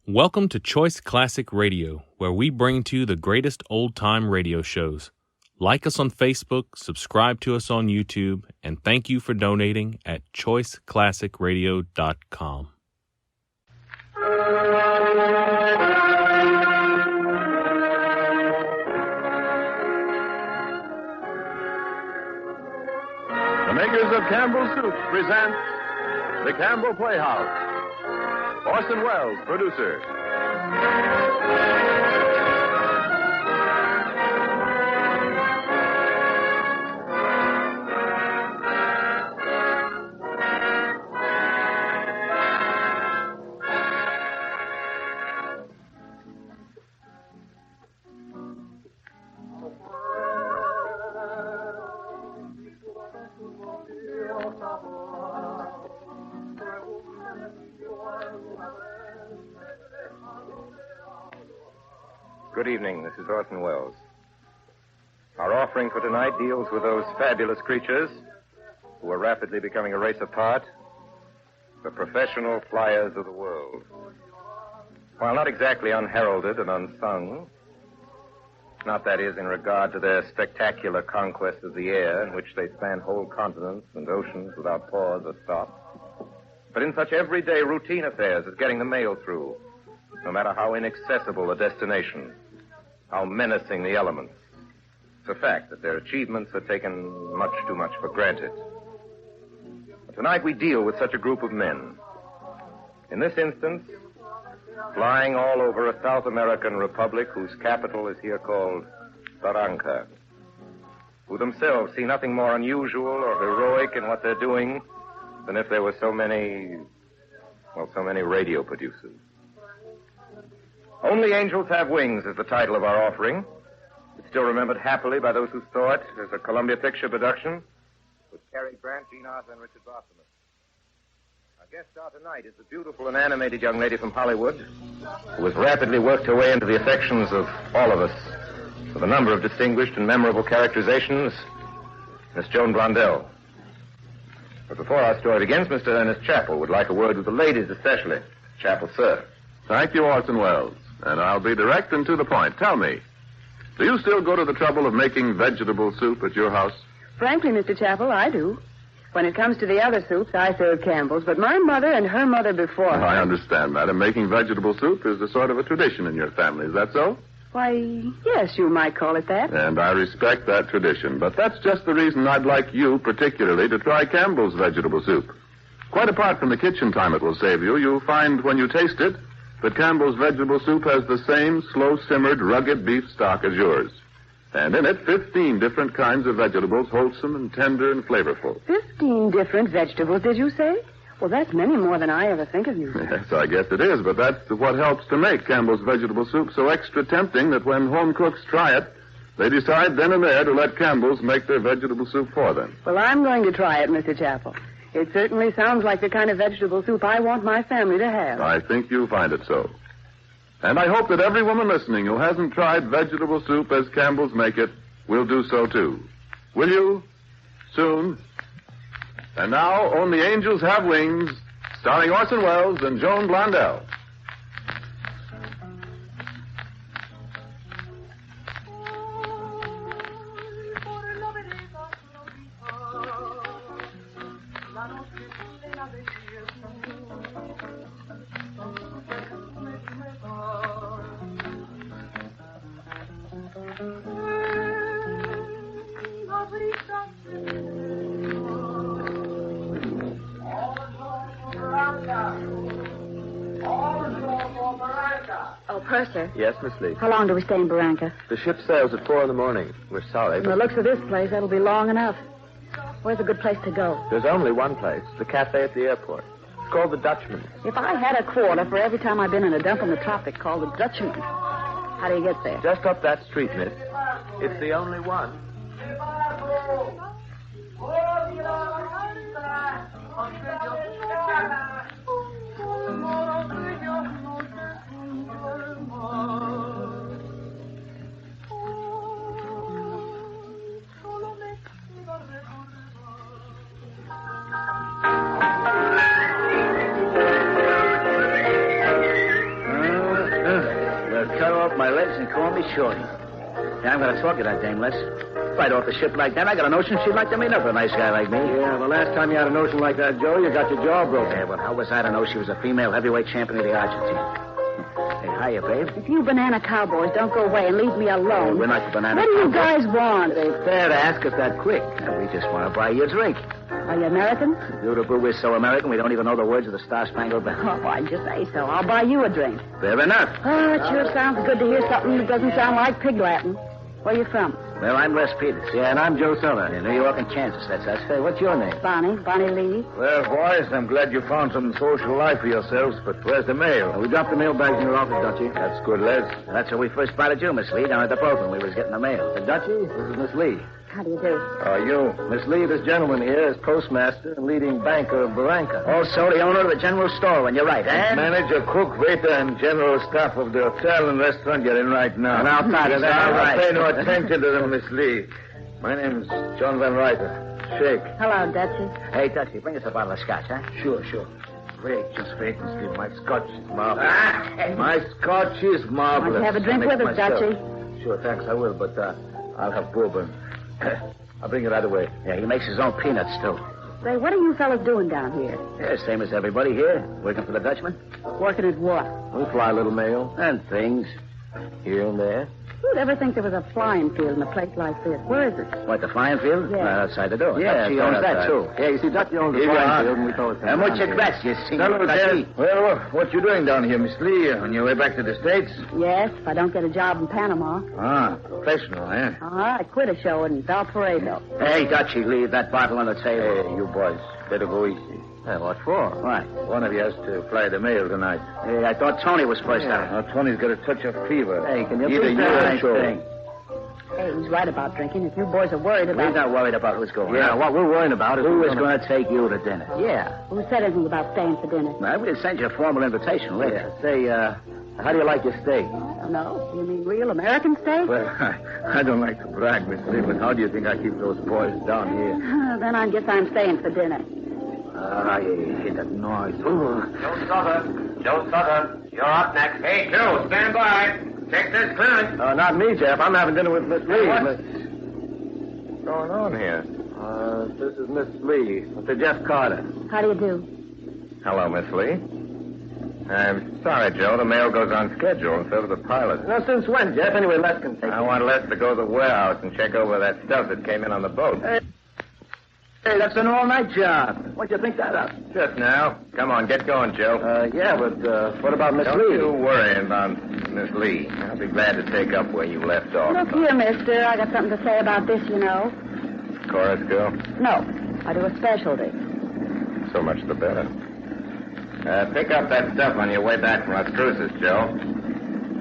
Welcome to Choice Classic Radio, where we bring to you the greatest old-time radio shows. Like us on Facebook, subscribe to us on YouTube, and thank you for donating at choiceclassicradio.com. The makers of Campbell Soup present the Campbell Playhouse. Orson Welles, producer. Good evening. This is Orson Welles. Our offering for tonight deals with those fabulous creatures who are rapidly becoming a race apart, the professional flyers of the world. While not exactly unheralded and unsung, not that is in regard to their spectacular conquest of the air in which they span whole continents and oceans without pause or stop, but in such everyday routine affairs as getting the mail through, no matter how inaccessible the destination, how menacing the elements. It's a fact that their achievements are taken much too much for granted. But tonight we deal with such a group of men. In this instance, flying all over a South American republic whose capital is here called Barranca, who themselves see nothing more unusual or heroic in what they're doing than if there were so many radio producers. Only Angels Have Wings is the title of our offering. It's still remembered happily by those who saw it as a Columbia picture production with Cary Grant, Gene Arthur, and Richard Barthelmess. Our guest star tonight is the beautiful and animated young lady from Hollywood who has rapidly worked her way into the affections of all of us with a number of distinguished and memorable characterizations, Miss Joan Blondell. But before our story begins, Mr. Ernest Chappell would like a word with the ladies especially. Chappell, sir. Thank you, Orson Welles. And I'll be direct and to the point. Tell me, do you still go to the trouble of making vegetable soup at your house? Frankly, Mr. Chappell, I do. When it comes to the other soups, I serve Campbell's, but my mother and her mother before her... I understand, madam. Making vegetable soup is a sort of a tradition in your family. Is that so? Why, yes, you might call it that. And I respect that tradition. But that's just the reason I'd like you, particularly, to try Campbell's vegetable soup. Quite apart from the kitchen time it will save you, you'll find when you taste it that Campbell's vegetable soup has the same slow-simmered, rugged beef stock as yours. And in it, 15 different kinds of vegetables, wholesome and tender and flavorful. 15 different vegetables, did you say? Well, that's many more than I ever think of you. Yes, I guess it is, but that's what helps to make Campbell's vegetable soup so extra tempting that when home cooks try it, they decide then and there to let Campbell's make their vegetable soup for them. Well, I'm going to try it, Mr. Chappell. It certainly sounds like the kind of vegetable soup I want my family to have. I think you'll find it so. And I hope that every woman listening who hasn't tried vegetable soup as Campbell's make it will do so, too. Will you? Soon. And now, Only Angels Have Wings, starring Orson Welles and Joan Blondell. Oh, Purser. Yes, Miss Lee. How long do we stay in Barranca? The ship sails at 4 a.m. We're sorry, From the but looks of this place, that'll be long enough. Where's a good place to go? there's only one place, the cafe at the airport. It's called the Dutchman. If I had a quarter for every time I've been in a dump in the tropics called the Dutchman, how do you get there? Just up that street, miss. It's the only one. off my legs and call me Shorty. Yeah, I'm going to talk to that dame, Les. Right off the ship like that, I got a notion she'd like to meet up with a nice guy like me. Yeah, the last time you had a notion like that, Joe, you got your jaw broken. Yeah, well, how was I to know she was a female heavyweight champion of the Argentine? Hey, hiya, babe. If you banana cowboys don't go away and leave me alone. We're not the banana What do you cowboys. guys want? It ain't fair to ask us that quick. We just want to buy you a drink. Are you American? Beautiful, we're so American, we don't even know the words of the Star-Spangled Banner. Oh, why'd you say so? I'll buy you a drink. Fair enough. Oh, it sure sounds good to hear something that doesn't sound like pig Latin. Where you from? Well, I'm Les Peters. Yeah, and I'm Joe Sutherland. In New York and Kansas, that's us. Hey, what's your name? Bonnie Lee. Well, boys, I'm glad you found some social life for yourselves, but where's the mail? We dropped the mail bags in your office, Dutchie. That's good, Les. That's where we first spotted you, Miss Lee, down at the boat when we was getting the mail. Dutchie, this is Miss Lee. How do you do? You. Miss Lee, this gentleman here is postmaster and leading banker of Barranca. Also the owner of the general store when you're right, eh? Manager, cook, waiter, and general staff of the hotel and restaurant you're in right now. And outside of that, I'll right. pay no attention to them, Miss Lee. My name's John Van Ryder. Shake. Hello, Dutchie. Hey, Dutchie, bring us a bottle of scotch, huh? Sure. Wait, just wait, Miss Lee. My scotch is marvelous. My scotch is marvelous. Want to have a drink I'll with make us, myself. Dutchie? Sure, thanks, I will, but I'll have bourbon. I'll bring it right away. Yeah, he makes his own peanuts, too. Say, what are you fellas doing down here? Yeah, same as everybody here. Working for the Dutchman. Working at what? We fly a little mail. And things. Here and there. Who'd ever think there was a flying field in a place like this? Where is it? What, the flying field? Yeah. Right outside the door. Yeah, Dutchie it's owns right that, outside. too. Yeah, you see, Dutchie owns the Here you flying are. field, and we told it. And muchas gracias, senor Hello, Dutchie. Well, what you doing down here, Miss Lee? On your way back to the States? Yes, if I don't get a job in Panama. Ah, professional, eh? I quit a show in Valparaiso. Hey, Dutchie, leave that bottle on the table. Hey, you boys, better go easy. Hey, what for? Why? One of you has to fly the mail tonight. Hey, I thought Tony was first out. Now, Tony's got a touch of fever. Hey, can you Either please you tell or me Joe. anything? Hey, he's right about drinking. If you boys are worried We're about... not worried about who's going Yeah, out. what we're worrying about is Who who's is going to take you to dinner? Yeah. Who said anything about staying for dinner? Well, we'll send you a formal invitation later. Say, how do you like your steak? I don't know. You mean real American steak? Well, I don't like to brag, Miss Lee, but how do you think I keep those boys down here? Then I guess I'm staying for dinner. I hate that noise. Ooh. Joe Sutter, you're up next. Hey, Joe, stand by. Check this clearance. Not me, Jeff. I'm having dinner with Miss Lee. What's going on here? This is Miss Lee, Mr. Jeff Carter. How do you do? Hello, Miss Lee. I'm sorry, Joe. The mail goes on schedule instead of the pilot. Now, since when, Jeff? Anyway, Les can take I want Les to go to the warehouse and check over that stuff that came in on the boat. Hey, that's an all-night job. Why'd you think that up? Just now. Come on, get going, Joe. Yeah, but what about Miss Don't Lee? you worry about Miss Lee. I'll be glad to take up where you left off. Look here, mister. I got something to say about this, you know. Chorus girl? No, I do a specialty. So much the better. Pick up that stuff on your way back from Las Cruces, Joe.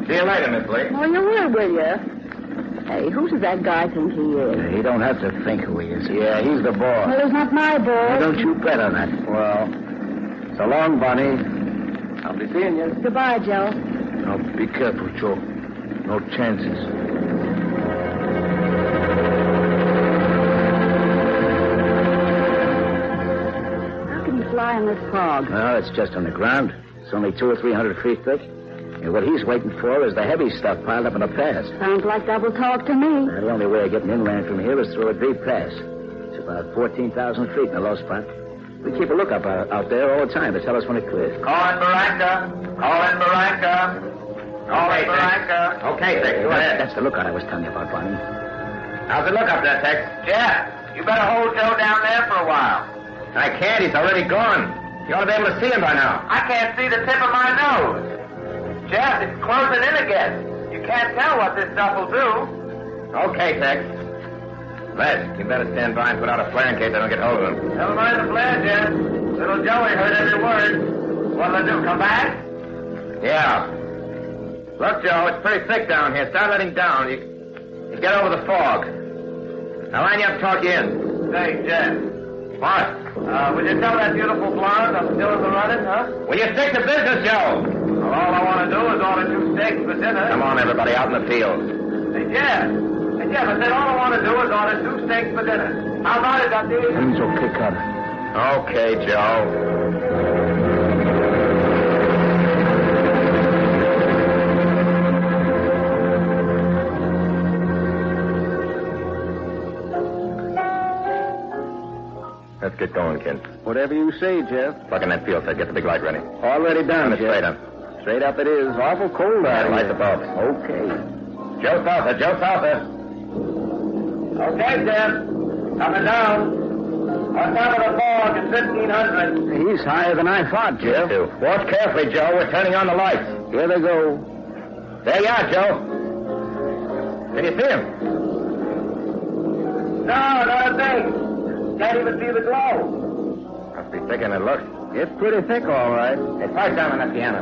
See you later, Miss Lee. Oh, you will you? Hey, who does that guy think he is? You don't have to think who he is. Yeah, he's the boss. Well, he's not my boy. Don't you bet on that. Well, so long, Bonnie. I'll be seeing you. Goodbye, Joe. Now, be careful, Joe. No chances. How can he fly in this fog? Well, it's just on the ground. It's only 200 or 300 feet thick. And what he's waiting for is the heavy stuff piled up in a pass. Sounds like double talk to me. The only way of getting inland from here is through a deep pass. It's about 14,000 feet in a low spot. We keep a lookup out there all the time to tell us when it clears. Call in Barranca. Call in Barranca. Call in Barranca. Okay, Tex, go ahead. That's the lookout I was telling you about, Bonnie. How's it look up there, Tex? Jeff, you better hold Joe down there for a while. I can't. He's already gone. You ought to be able to see him by now. I can't see the tip of my nose. Jeff, it's closing in again. You can't tell what this stuff will do. Okay, Tex. Les, you better stand by and put out a flare in case I don't get hold of him. Never mind the flare, Jeff. Little Joey heard every word. What'll I do, come back? Yeah. Look, Joe, it's pretty thick down here. Start letting down. You get over the fog. Now line you up, talk you in. Say, Jeff. What? Will you tell that beautiful blonde I'm still in the running, huh? Will you stick to business, Joe? Well, all I want to do is order 2 steaks for dinner. Come on, everybody, out in the field. Hey, Jeff. Hey, Jeff, I said all I want to do is order 2 steaks for dinner. How about it, Dundee? He's okay, Carter. Okay, Joe. Let's get going, kid. Whatever you say, Jeff. Plug in that field set. Get the big light ready. Already done, Turn it Jeff. straight up. Straight up it is. Awful cold out Light here. the bulbs. Okay. Joe Salter, Joe Salter. Okay, Jeff. Coming down. On top of the fog at 1,500. He's higher than I thought, Jeff. You too. Watch carefully, Joe. We're turning on the lights. Here they go. There you are, Joe. Can you see him? No, not a thing. Can't even see the glow. Must be thicker than it looks. It's pretty thick, all right. Hey, pipe down on that piano.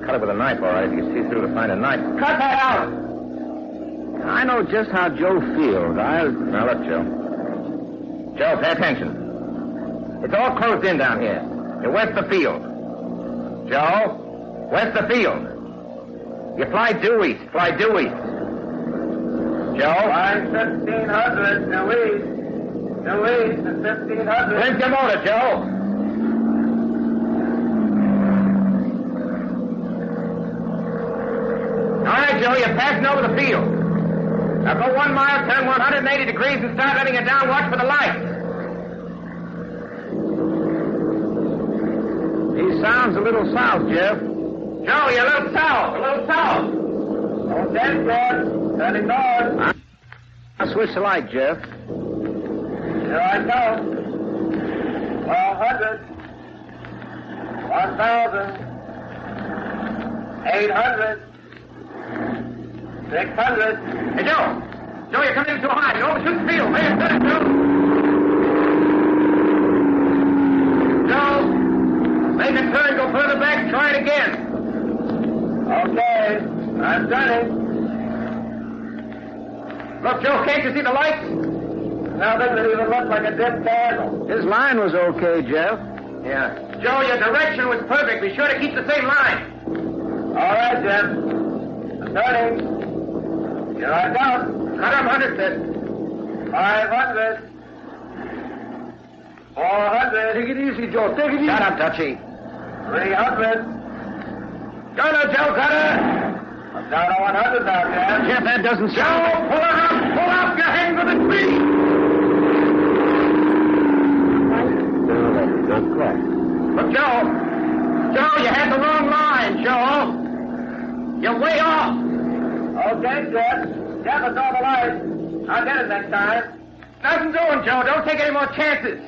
Cut it with a knife, all right, if you see through to find a knife. Cut that out. I know just how Joe feels. Now, look, Joe. Joe, pay attention. It's all closed in down here. You're west of the field. Joe, west of the field. You fly due east. Fly due east. Joe? Fly 1,500 due east. Due east at 1,500. Blink your motor, Joe. All right, Joe, you're passing over the field. Now go 1 mile, turn 180 degrees, and start letting it down. Watch for the lights. He sounds a little south, Jeff. Joe, you're a little south, a little south. Okay, Jeff. Turning north. I'll switch the light, Jeff. Here I come. 1,200. 1,000. 800. 600. Hey, Joe. Joe, you're coming in too high. You overshoot the field. Pay attention, Joe. Joe, make a turn. Go further back. Try it again. Okay. I'm turning. Look, Joe, can't you see the lights? Now doesn't it even look like a dim candle? His line was okay, Jeff. Yeah. Joe, your direction was perfect. Be sure to keep the same line. All right, Jeff. I'm turning. Here I come. Cut up 100, Sid. 500. 400. Take it easy, Joe. Take it easy. Shut up, Dutchie. 300. Go now, Joe. Cut her. I'm down to 100 now, Jeff. Jeff, that doesn't Joe, sound... pull her up. Pull up. You're hanging for the tree. Don't crack. Look, Joe. Joe, you had the wrong line, Joe. You're way off. Okay, Jeff. Jeff, it's all the light. I'll get it next time. Nothing doing, Joe. Don't take any more chances.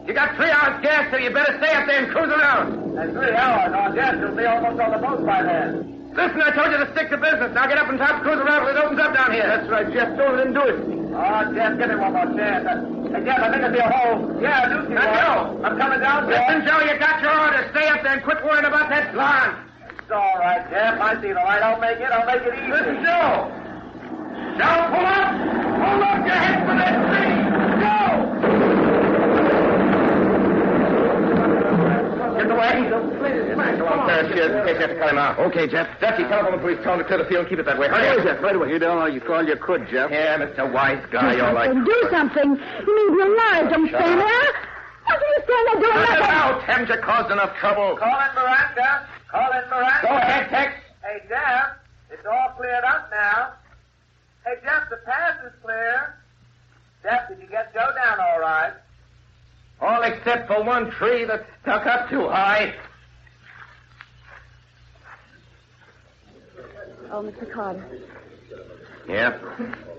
You got 3 hours gas, so you better stay up there and cruise around. In 3 hours, on Jeff, you'll be almost on the boat by then. Listen, I told you to stick to business. Now get up and top cruise around till it opens up down here. That's right, Jeff. Don't let him do it. Oh, Jeff, give me one more chance. Hey, Jeff, I think I see a hole. Yeah, I do see Now, one. Joe. I'm coming down, Jeff. Listen, Joe, you got your orders. Stay up there and quit worrying about that blonde. It's all right, Jeff. I see the light. I'll make it easy. Listen, Joe. Joe, pull up. Pull up your head for that tree. Joe. Get the wagon. Come on, Ferris, here, in case you have to cut him out. Okay, Jeff. Dutchie, telephone the police. Tell them to clear the field and keep it that way. Right Hurry away, up. Jeff. Right away. You don't know you called you could, Jeff. Yeah, Mr. Wise Guy, all right. Do something. You need your life. Don't stand there. How can you stand there doing Cut it nothing? out. Haven't you caused enough trouble? Call in Miranda. Call in Miranda. Go ahead, Tex. Hey, Jeff, it's all cleared up now. Hey, Jeff, the pass is clear. Jeff, did you get Joe down all right? All except for one tree that's stuck up too high. Oh, Mr. Carter. Yeah?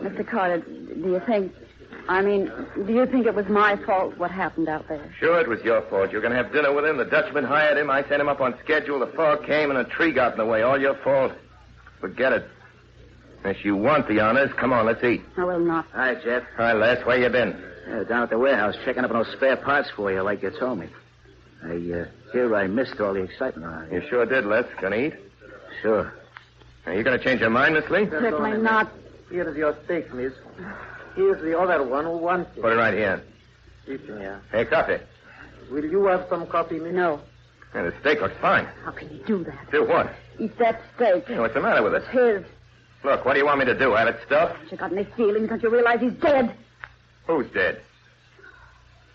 Mr. Carter, do you think it was my fault what happened out there? Sure, it was your fault. You were going to have dinner with him. The Dutchman hired him. I sent him up on schedule. The fog came and a tree got in the way. All your fault. Forget it. Unless you want the honors, come on, let's eat. I will not. Hi, Jeff. Hi, Les. Where you been? Down at the warehouse, checking up on those spare parts for you, like you told me. Here I missed all the excitement around You here. sure did, Les. Gonna eat? Sure. Are you going to change your mind, Miss Lee? Certainly not. Here's your steak, miss. Here's the other one who wants it. Put it right here. Yeah. Hey, coffee. Will you have some coffee, miss? No. Yeah, the steak looks fine. How can you do that? Do what? Eat that steak. Hey, what's the matter with it? It's his. Look, what do you want me to do? Have it stuffed? Haven't you got any feelings? Don't you realize he's dead? Who's dead?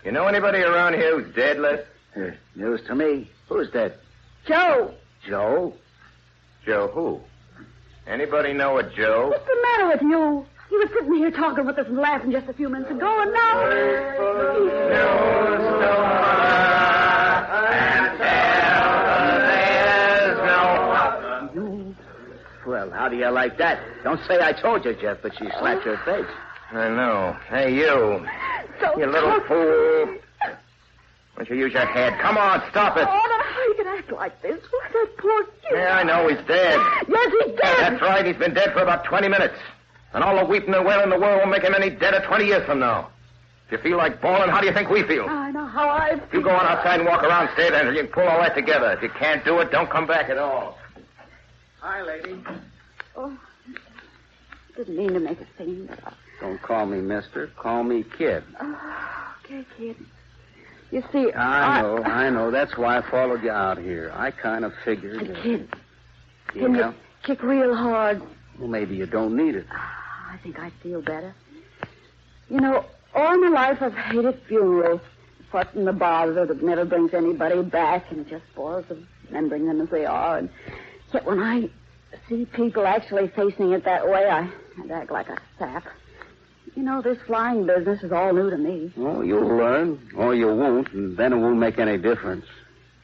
You know anybody around here who's dead, Les? News to me. Who's dead? Joe! Joe? Joe who? Anybody know a Joe? What's the matter with you? He was sitting here talking with us and laughing just a few minutes ago, and now... Well, how do you like that? Don't say I told you, Jeff, but she slapped your face. I know. Hey, you. So You little fool. Why don't you use your head? Come on, stop it. Oh, now, how you can act like this? Why, that poor kid. Yeah, I know. He's dead. Yes, he's dead. That's right. He's been dead for about 20 minutes. And all the weeping and wailing in the world won't make him any deader 20 years from now. If you feel like bawling, how do you think we feel? I know how I feel. You go on outside and walk around, stay there, and you can pull all that together. If you can't do it, don't come back at all. Hi, lady. Oh, didn't mean to make a scene, but Don't call me mister. Call me kid. Oh, okay, kid. You see, I know. That's why I followed you out here. I kind of figured... Kid, can you kick real hard? Well, maybe you don't need it. I think I'd feel better. You know, all my life I've hated funerals. Fuss and the bother that never brings anybody back and just spoils them, remembering them as they are. And yet when I see people actually facing it that way, I'd act like a sap. You know, this flying business is all new to me. Well, you'll learn, or you won't, and then it won't make any difference.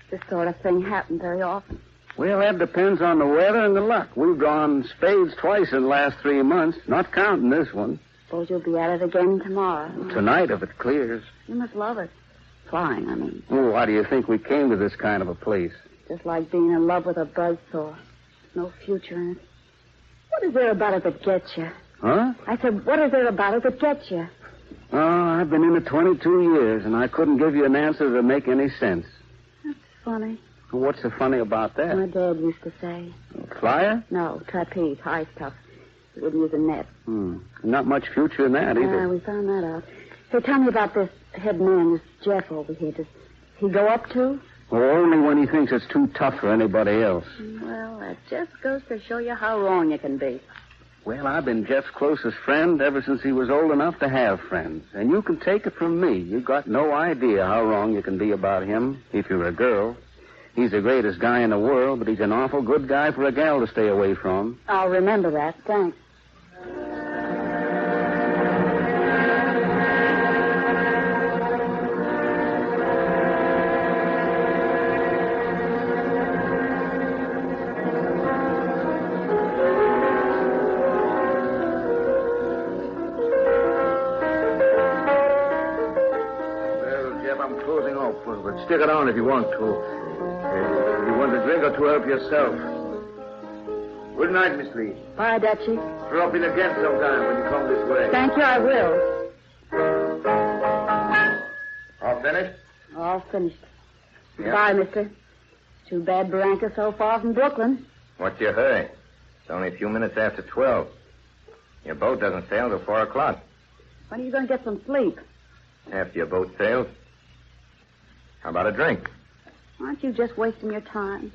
This sort of thing happens very often. Well, that depends on the weather and the luck. We've drawn spades twice in the last 3 months, not counting this one. Suppose you'll be at it again tomorrow. Tonight, if it clears. You must love it. Flying, I mean. Oh, why do you think we came to this kind of a place? Just like being in love with a buzzsaw. No future in it. What is there about it that gets you? Huh? I said, what is there about it that gets you? Oh, I've been in it 22 years, and I couldn't give you an answer that make any sense. That's funny. Well, what's so funny about that? My dad used to say. Flyer? No, trapeze, high stuff. He wouldn't use a net. Not much future in that, either. We found that out. So tell me about this head man, this Jeff over here. Does he go up too? Well, only when he thinks it's too tough for anybody else. Well, that just goes to show you how wrong you can be. Well, I've been Jeff's closest friend ever since he was old enough to have friends. And you can take it from me. You got no idea how wrong you can be about him if you're a girl. He's the greatest guy in the world, but he's an awful good guy for a gal to stay away from. I'll remember that. Thanks. But stick it on if you want to. If you want a drink or two, help yourself. Good night, Miss Lee. Bye, Dutchie. Drop in again sometime when you come this way. Thank you, I will. All finished? All finished. Yeah. Bye, mister. Too bad Barranca's so far from Brooklyn. What's your hurry? It's only a few minutes after 12. Your boat doesn't sail till 4 o'clock. When are you going to get some sleep? After your boat sails. How about a drink? Aren't you just wasting your time?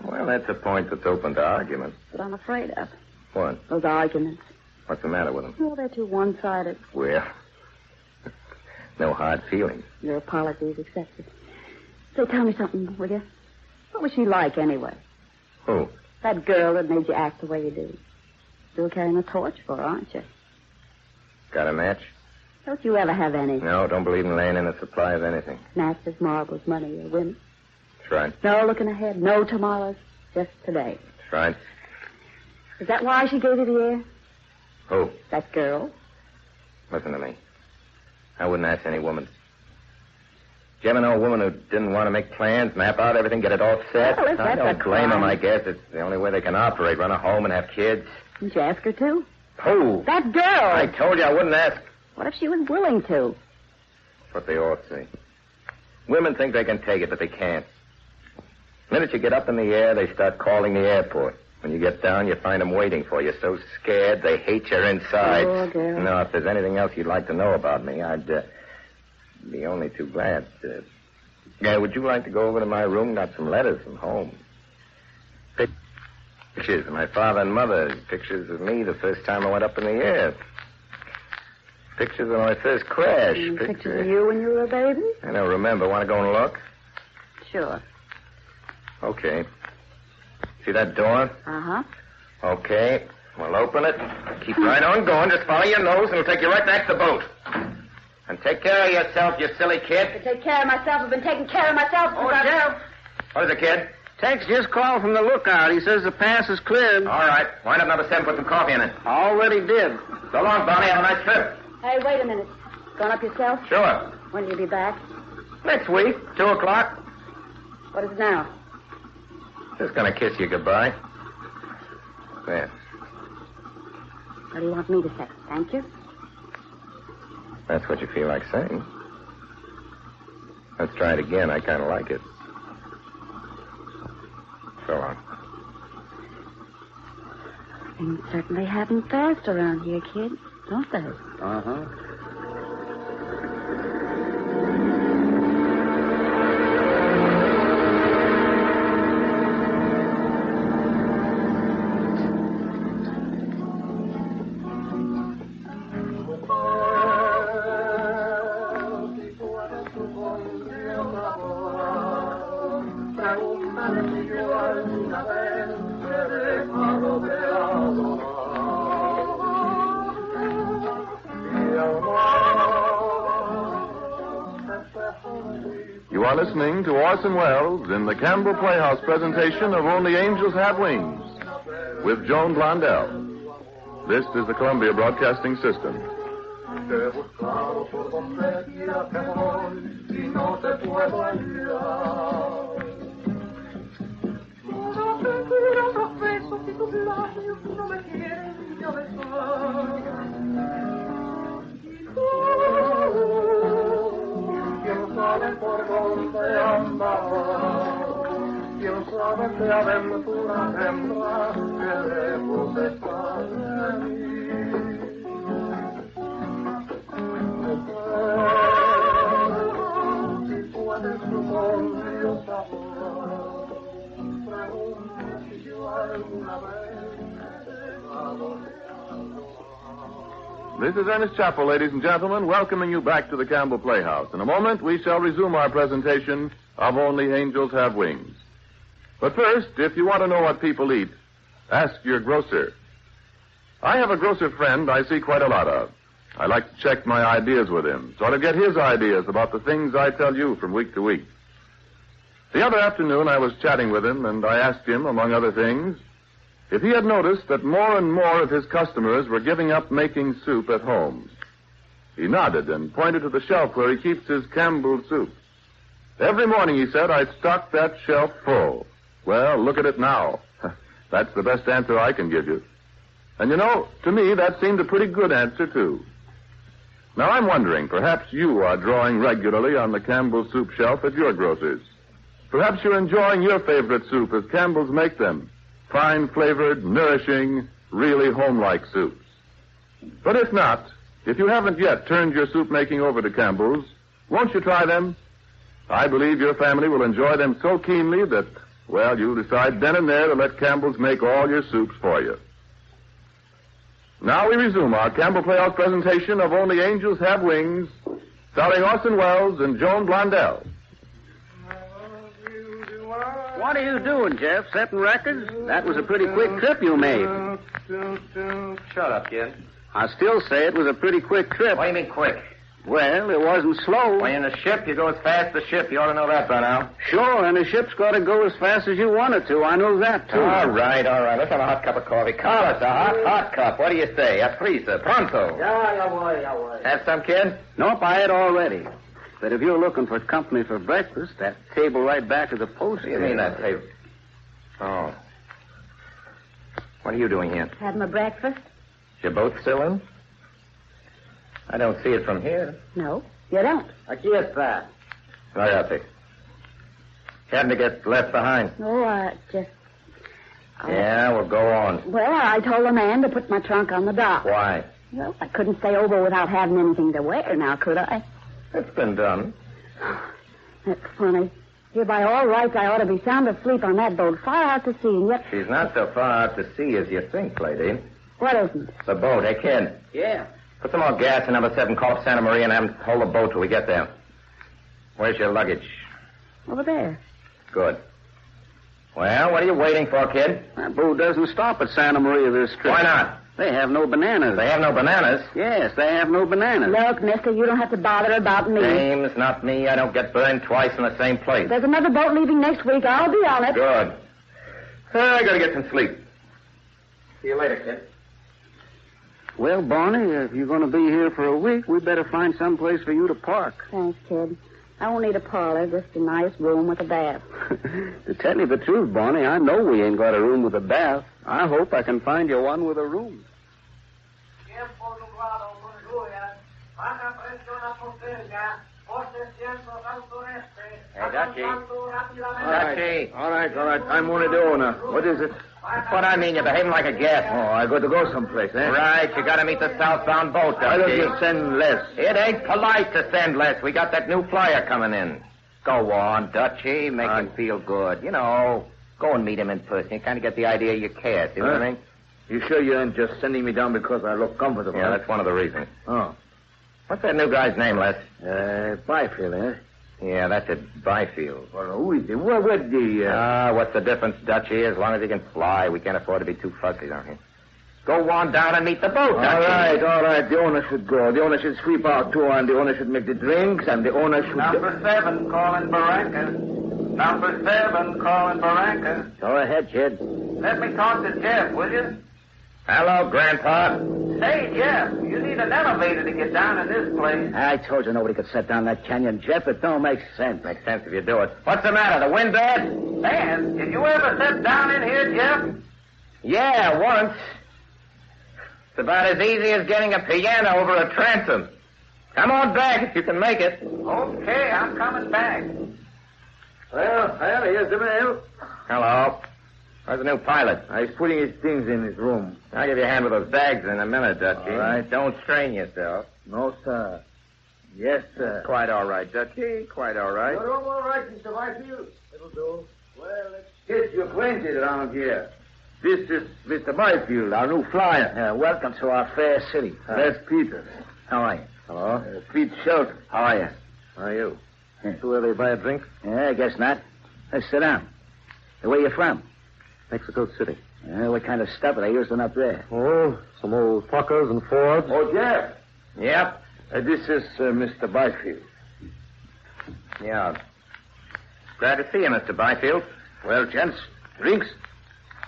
Well, that's a point that's open to argument. What I'm afraid of. What? Those arguments. What's the matter with them? Well, they're too one-sided. Well, no hard feelings. Your apologies accepted. Say, tell me something, will you? What was she like, anyway? Who? That girl that made you act the way you do. Still carrying a torch for her, aren't you? Got a match? Don't you ever have any? No, don't believe in laying in a supply of anything. Masters, marbles, money, or women? That's right. No looking ahead, no tomorrows, just today. That's right. Is that why she gave you the air? Who? That girl. Listen to me. I wouldn't ask any woman. Did you ever know a woman who didn't want to make plans, map out everything, get it all set? Well, if I that's don't a blame them, crime. I guess. It's the only way they can operate, run a home and have kids. Did you ask her to? Who? That girl. I told you I wouldn't ask. What if she was willing to? That's what they all say. Women think they can take it, but they can't. The minute you get up in the air, they start calling the airport. When you get down, you find them waiting for you, so scared they hate your insides. Oh, girl. No, if there's anything else you'd like to know about me, I'd be only too glad. Would you like to go over to my room? Got some letters from home. Pictures of my father and mother. Pictures of me the first time I went up in the air. Pictures of my first crash. Pictures of you when you were a baby? I don't remember. Want to go and look? Sure. Okay. See that door? Uh-huh. Okay. Well, open it. Keep right on going. Just follow your nose, and it'll take you right back to the boat. And take care of yourself, you silly kid. To take care of myself. I've been taking care of myself. Oh, Jeff. What is it, kid? Tex just called from the lookout. He says the pass is cleared. All right. Wind up number 7, put some coffee in it. Already did. So long, Bonnie. Have a nice trip. Hey, wait a minute. Gone up yourself? Sure. When will you be back? Next week, 2 o'clock. What is it now? Just gonna kiss you goodbye. There. What do you want me to say? Thank you? That's what you feel like saying. Let's try it again. I kind of like it. So long. Things certainly happen fast around here, kid, don't they? Uh-huh. You are listening to Orson Welles in the Campbell Playhouse presentation of Only Angels Have Wings with Joan Blondell. This is the Columbia Broadcasting System. Por donde andaba, quién sabe qué aventura tendrá que lejos está de mí. Si puedes tu conmigo saber, pregunta si yo alguna vez he dado. This is Ernest Chappell, ladies and gentlemen, welcoming you back to the Campbell Playhouse. In a moment, we shall resume our presentation of Only Angels Have Wings. But first, if you want to know what people eat, ask your grocer. I have a grocer friend I see quite a lot of. I like to check my ideas with him, sort of get his ideas about the things I tell you from week to week. The other afternoon, I was chatting with him, and I asked him, among other things, if he had noticed that more and more of his customers were giving up making soup at home. He nodded and pointed to the shelf where he keeps his Campbell soup. Every morning, he said, I stock that shelf full. Well, look at it now. That's the best answer I can give you. And you know, to me, that seemed a pretty good answer, too. Now, I'm wondering, perhaps you are drawing regularly on the Campbell soup shelf at your grocer's. Perhaps you're enjoying your favorite soup as Campbell's make them. Fine-flavored, nourishing, really home-like soups. But if not, if you haven't yet turned your soup making over to Campbell's, won't you try them? I believe your family will enjoy them so keenly that, well, you'll decide then and there to let Campbell's make all your soups for you. Now we resume our Campbell Playhouse presentation of Only Angels Have Wings, starring Orson Welles and Joan Blondell. What are you doing, Jeff? Setting records? That was a pretty quick trip you made. Shut up, kid. I still say it was a pretty quick trip. What do you mean quick? Well, it wasn't slow. When you're in a ship, you go as fast as the ship. You ought to know that by now. Sure, and a ship's got to go as fast as you want it to. I know that, too. All right. Let's have a hot cup of coffee. Carlos, a hot cup. What do you say? Prisa, pronto. Ya voy. Have some, kid? Nope, I had already. But if you're looking for company for breakfast, that table right back of the post... What do you mean that table? Oh. What are you doing here? Having my breakfast? Your boat still in? I don't see it from here. No, you don't. Aquí está. Cállate. Hadn't to get left behind. No, just... Yeah, well, go on. Well, I told the man to put my trunk on the dock. Why? Well, I couldn't stay over without having anything to wear now, could I? It's been done. That's funny. Here, by all rights, I ought to be sound asleep on that boat, far out to sea, and yet... She's not so far out to sea as you think, lady. What isn't? The boat. Hey, kid. Yeah. Put some more gas in number 7, call Santa Maria, and have them hold the boat till we get there. Where's your luggage? Over there. Good. Well, what are you waiting for, kid? That boo doesn't stop at Santa Maria this trip. Why not? They have no bananas. They have no bananas. Yes, they have no bananas. Look, mister, you don't have to bother about me. Name's not me. I don't get burned twice in the same place. There's another boat leaving next week. I'll be on it. Good. I gotta get some sleep. See you later, kid. Well, Barney, if you're going to be here for a week, we better find some place for you to park. Thanks, kid. I won't need a parlor, just a nice room with a bath. To tell you the truth, Barney, I know we ain't got a room with a bath. I hope I can find you one with a room. Hey, Dutchie. All right. I'm only the owner. What is it? What I mean, you're behaving like a guest. Oh, I got to go someplace, eh? Right, you gotta meet the southbound boat, Dutchie. Why don't you send less? It ain't polite to send less. We got that new flyer coming in. Go on, Dutchie. Make him feel good. You know, go and meet him in person. You kind of get the idea you care. See what I mean? You sure you ain't just sending me down because I look comfortable? Yeah, that's one of the reasons. Oh. What's that new guy's name, Les? Byfield, eh? Yeah, that's it. Byfield. Well, who is he? Where'd the, what's the difference, Dutchie? As long as he can fly, we can't afford to be too fussy down here. Go on down and meet the boat, Dutchie. All right. The owner should go. The owner should sweep out too, and the owner should make the drinks, and the owner should... Number 7, calling Barranca. Number 7, calling Barranca. Go ahead, kid. Let me talk to Jeff, will you? Hello, Grandpa. Say, Jeff, you need an elevator to get down in this place. I told you nobody could set down that canyon, Jeff. It don't make sense. Makes sense if you do it. What's the matter? The wind bad? Man, did you ever sit down in here, Jeff? Yeah, once. It's about as easy as getting a piano over a transom. Come on back if you can make it. Okay, I'm coming back. Well, here's the mail. Hello. Where's the new pilot? He's putting his things in his room. I'll give you a hand with those bags in a minute, Dutchie. All right. Don't strain yourself. No, sir. Yes, sir. Quite all right, Dutchie. Quite all right. You're all right, Mr. Byfield. It'll do. Well, let's get you acquainted around here. This is Mr. Byfield, our new flyer. Welcome to our fair city. Les Peters. How are you? Hello. Pete Shelton. How are you? How are you? Too early to buy a drink? Yeah, I guess not. Let's sit down. Where you from? Mexico City. What kind of stuff are they using up there? Oh, some old Fokkers and Fords. Oh, Jeff. Yep. This is Mr. Byfield. Yeah. Glad to see you, Mr. Byfield. Well, gents, drinks?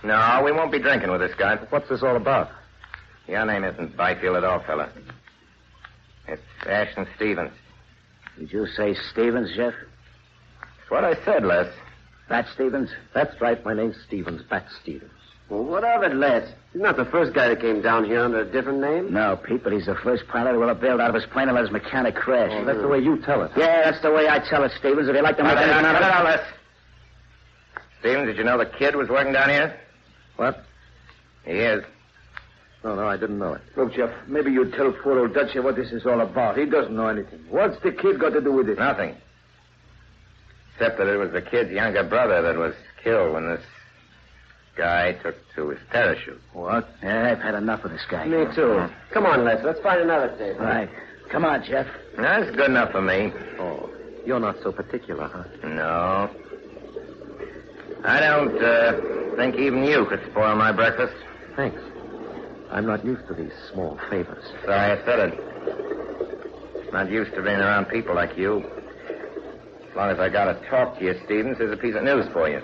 No, we won't be drinking with this guy. What's this all about? Your name isn't Byfield at all, fella. It's Ashton Stevens. Did you say Stevens, Jeff? That's what I said, Les. Bat Stevens? That's right. My name's Stevens. Bat Stevens. Well, what of it, Les? He's not the first guy that came down here under a different name. No, Pete, but he's the first pilot who will have bailed out of his plane and let his mechanic crash. Oh, that's the way you tell it. Yeah, that's the way I tell it, Stevens. If you like to make anything out of it... Les. Stevens, did you know the kid was working down here? What? He is. No, I didn't know it. Look, Jeff, maybe you tell poor old Dutchie what this is all about. He doesn't know anything. What's the kid got to do with it? Nothing. Except that it was the kid's younger brother that was killed when this guy took to his parachute. What? Yeah, I've had enough of this guy. Me too. Come on, Les. Let's find another table. Right. Come on, Jeff. That's good enough for me. Oh, you're not so particular, huh? No. I don't think even you could spoil my breakfast. Thanks. I'm not used to these small favors. Sorry I said it. Not used to being around people like you. As long as I got to talk to you, Stevens, here's a piece of news for you.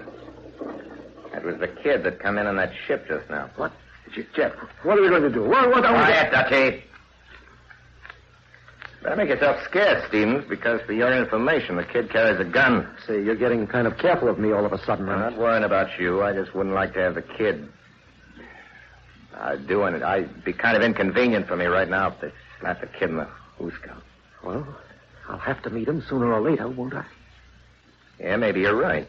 That was the kid that come in on that ship just now. What? Jeff, what are we going to do? What are we Quiet, Dutchie. Better make yourself scarce, Stevens, because for your information, the kid carries a gun. Say, you're getting kind of careful of me all of a sudden, I'm huh? not worrying about you. I just wouldn't like to have the kid doing it. It'd be kind of inconvenient for me right now if they slapped the kid in the hoosgow. Well, I'll have to meet him sooner or later, won't I? Yeah, maybe you're right.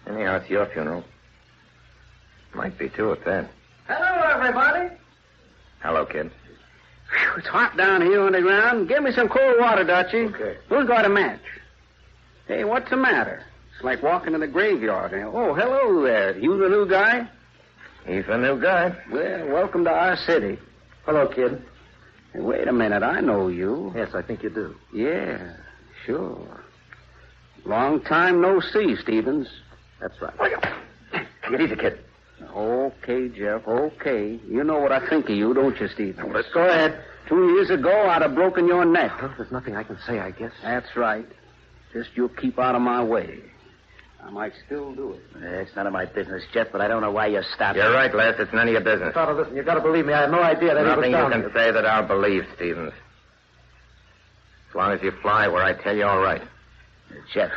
Anyhow, it's your funeral. Might be, too, at that. Hello, everybody. Hello, kid. Whew, it's hot down here on the ground. Give me some cold water, Dutchie. Okay. Who's got a match? Hey, what's the matter? It's like walking in the graveyard. Oh, hello there. You the new guy? He's the new guy. Well, welcome to our city. Hello, kid. Hey, wait a minute. I know you. Yes, I think you do. Yeah, sure. Long time no see, Stevens. That's right. Take it easy, kid. Okay, Jeff, okay. You know what I think of you, don't you, Steve? Let's go ahead. 2 years ago, I'd have broken your neck. Well, there's nothing I can say, I guess. That's right. Just you keep out of my way. I might still do it. It's none of my business, Jeff, but I don't know why you stopped. You're right, Les. It's none of your business. Father, listen, you got to believe me. I had no idea that Nothing he you was down can here. say that I'll believe, Stevens. As long as you fly where I tell you, all right. Jeff,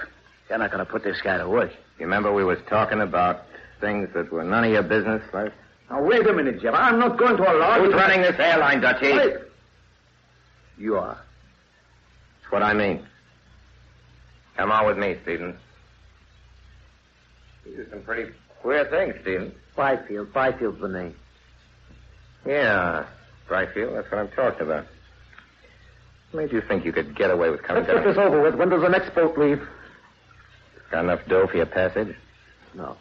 you're not going to put this guy to work. You remember we was talking about things that were none of your business, Les? Now, wait a minute, Jeff. I'm not going to allow Who's you... running this airline, Dutchie? Wait. You are. That's what I mean. Come on with me, Stevens. You do some pretty queer things, Stevens. Byfield. Byfield's the name. Yeah, Byfield, that's what I'm talking about. What made you think you could get away with coming Let's get down? this over with. When does the next boat leave? Got enough dough for your passage? No.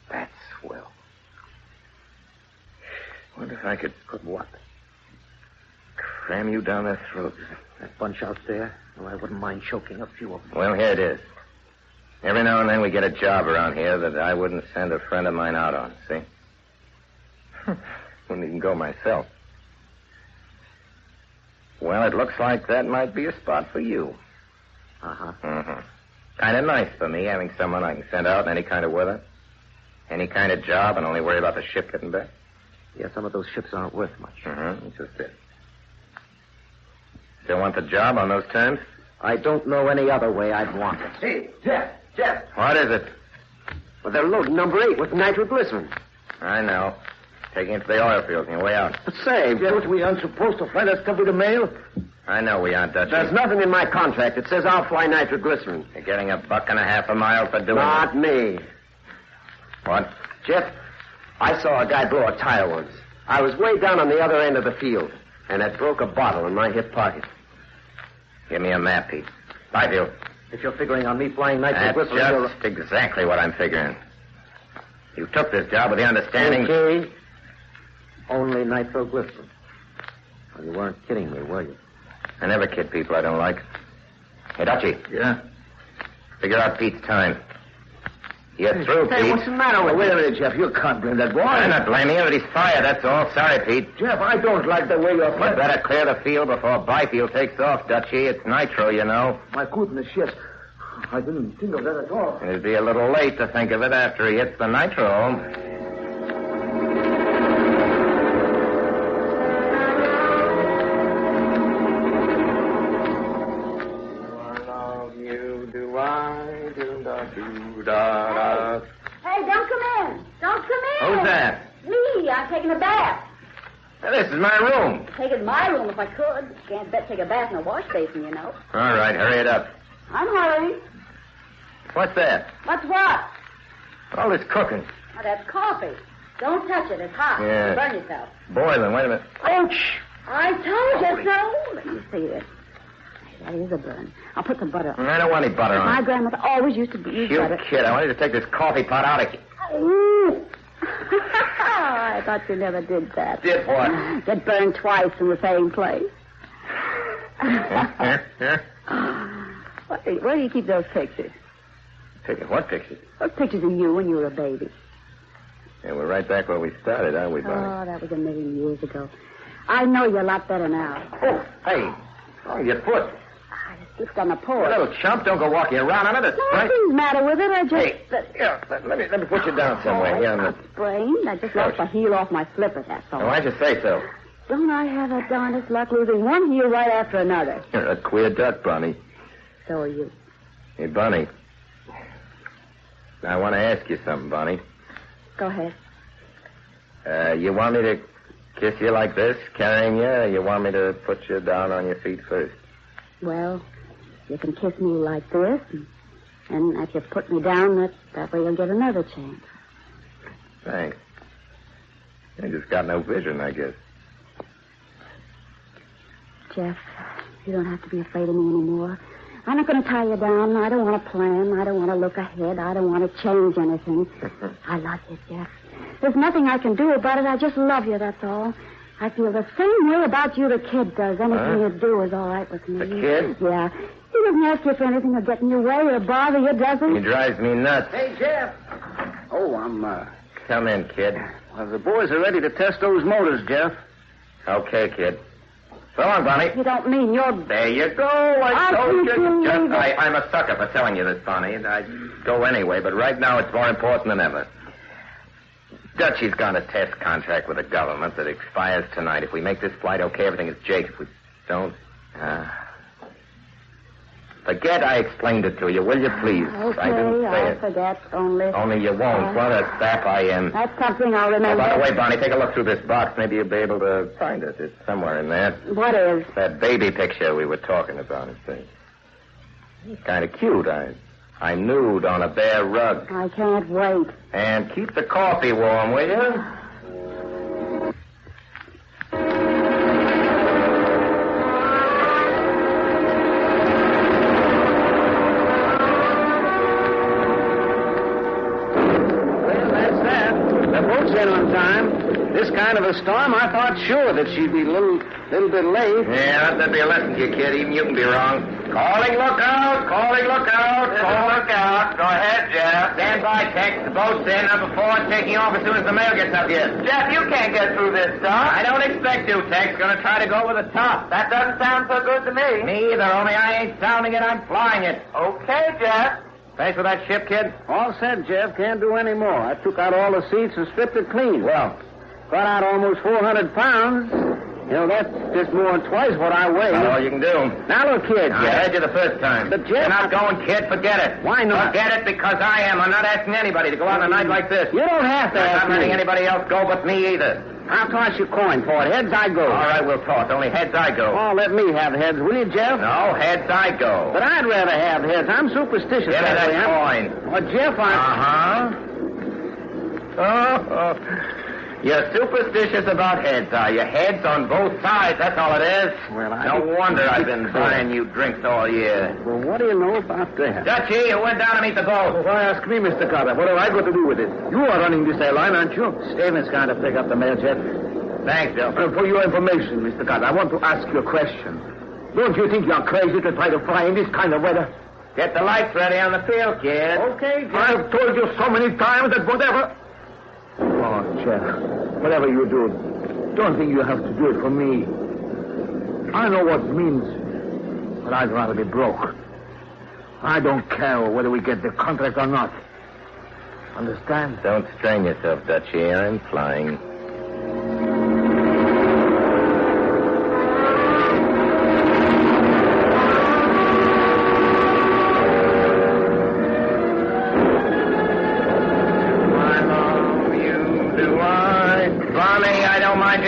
That's swell. Wonder if I could Could what? cram you down their throats. That bunch out there? Oh, I wouldn't mind choking a few of them. Well, here it is. Every now and then we get a job around here that I wouldn't send a friend of mine out on, see? Wouldn't even go myself. Well, it looks like that might be a spot for you. Uh-huh. Mm-hmm. Kind of nice for me, having someone I can send out in any kind of weather, any kind of job, and only worry about the ship getting back. Yeah, some of those ships aren't worth much. Mm-hmm. That's just it. Still want the job on those terms? I don't know any other way I'd want it. Hey, Jeff. What is it? Well, they're loading number 8 with nitroglycerin. I know. Taking it to the oil fields on your way out. But say, Jeff, we aren't supposed to fly that stuff with the mail. I know we aren't, Dutchie. There's nothing in my contract that says I'll fly nitroglycerin. You're getting $1.50 a mile for doing Not me. it. What? Jeff, I saw a guy blow a tire once. I was way down on the other end of the field, and it broke a bottle in my hip pocket. Give me a map, Pete. Byfield. If you're figuring on me flying That's nitroglycerin... just exactly what I'm figuring. You took this job with the understanding... Okay. Only nitroglycerin. Well, you weren't kidding me, were you? I never kid people I don't like. Hey, Dutchie. Yeah? Figure out Pete's time. You're through, Hey, Pete. what's the matter with you? Wait a minute, Jeff. You can't blame that boy. I'm not blaming him, but he's fired, that's all. Sorry, Pete. Jeff, I don't like the way you're You better clear the field before Byfield takes off, Dutchie. It's nitro, you know. My goodness, yes. I didn't think of that at all. It'd be a little late to think of it after he hits the nitro. Hey, don't come in. Don't come in. Who's that? Me. I'm taking a bath. Now, this is my room. Take it in my room if I could. Can't bet take a bath in a wash basin, you know. All right, hurry it up. I'm hurrying. What's that? What's what? All this cooking. Oh, that's coffee. Don't touch it. It's hot. Yeah. You'll burn yourself. Boiling, wait a minute. Ouch! I told you so. Let me see it. That is a burn. I'll put some butter on. I don't want any butter My on it. grandmother always used to use You butter. kid, I want you to take this coffee pot out of here. Ooh. I thought you never did that. Did what? Get burned twice in the same place. Where do you keep those pictures? What pictures? Those pictures of you when you were a baby. Yeah, we're right back where we started, aren't we, Bonnie? Oh, that was a million years ago. I know you a lot better now. Oh, hey. Oh, your foot. I just slipped on the You porch. little chump, don't go walking around on it. It's sprained. Nothing's the matter with it. I just... Hey, here, let me put you down somewhere. Here on the... Sprained. I just lost the heel off my slipper, that's all. Why'd you say so? Don't I have the darndest luck losing one heel right after another? You're a queer duck, Bonnie. So are you. Hey, Bonnie. I want to ask you something, Bonnie. Go ahead. You want me to kiss you like this, carrying you, or you want me to put you down on your feet first? Well, you can kiss me like this, and if you put me down, that way you'll get another chance. Thanks. I just got no vision, I guess. Jeff, you don't have to be afraid of me anymore. I'm not going to tie you down. I don't want to plan. I don't want to look ahead. I don't want to change anything. I love you, Jeff. There's nothing I can do about it. I just love you, that's all. I feel the same way about you the kid does. Anything you do is all right with me. The kid? Yeah. He doesn't ask you for anything or get in your way or bother you, does He he? drives me nuts. Hey, Jeff. Oh, I'm, Come in, kid. Well, the boys are ready to test those motors, Jeff. Okay, kid. So long, Bonnie. You don't mean you're... There you go. I I'll told keep you. you leaving. I'm a sucker for telling you this, Bonnie. I'd go anyway, but right now it's more important than ever. Dutchie's got a test contract with the government that expires tonight. If we make this flight okay, everything is Jake. If we don't, forget I explained it to you, will you, please? Okay, I didn't say I'll it. forget, only... Only you won't. What a sap I am. That's something I'll Oh, remember. by the way, Bonnie, take a look through this box. Maybe you'll be able to find it. It's somewhere in there. What is? That baby picture we were talking about, it's kind of cute. I'm nude on a bare rug. I can't wait. And keep the coffee warm, will you? Well, that's that. The boat's in on time. This kind of a storm, I thought sure that she'd be a little bit late. Yeah, that'd be a lesson to you, kid. Even you can be wrong. Calling lookout! Calling lookout! Call lookout! Go ahead, Jeff. Stand by, Tex. The boat's in. Number 4 taking off as soon as the mail gets up here. Jeff, you can't get through this stuff. I don't expect to, Tex. Gonna try to go over the top. That doesn't sound so good to me. Me either, only I ain't sounding it, I'm flying it. Okay, Jeff. Thanks for that ship, kid. All set, Jeff. Can't do any more. I took out all the seats and stripped it clean. Well, Got out almost 400 pounds. You know, that's just more than twice what I weigh. that's all you can do. Now, look here, I Jeff. heard you the first time. But, Jeff, You're not going, kid. Forget it. Why not? Forget it because I am. I'm not asking anybody to go out on a night like this. You don't have to I'm ask not letting me. anybody else go but me either. I'll toss you a coin for it. Heads, I go. All right, we'll toss. Only heads I go. Oh, let me have heads, will you, Jeff? No, heads I go. But I'd rather have heads. I'm superstitious. Give me that way. coin. Oh, Jeff, Uh-huh. You're superstitious about heads, are you? Heads on both sides, that's all it is. Well, No wonder I've been buying you drinks all year. Well, what do you know about that? Dutchie, you went down to meet the boat. Why ask me, Mr. Carter? What have I got to do with it? You are running this airline, aren't you? Stevens going to pick up the mail, Jeff. Thanks, Bill. For your information, Mr. Carter, I want to ask you a question. Don't you think you're crazy to try to fly in this kind of weather? Get the lights ready on the field, kid. Okay, Jeff. I've told you so many times that whatever... Oh, Jeff, whatever you do, don't think you have to do it for me. I know what it means, but I'd rather be broke. I don't care whether we get the contract or not. Understand? Don't strain yourself, Dutchie. I'm flying.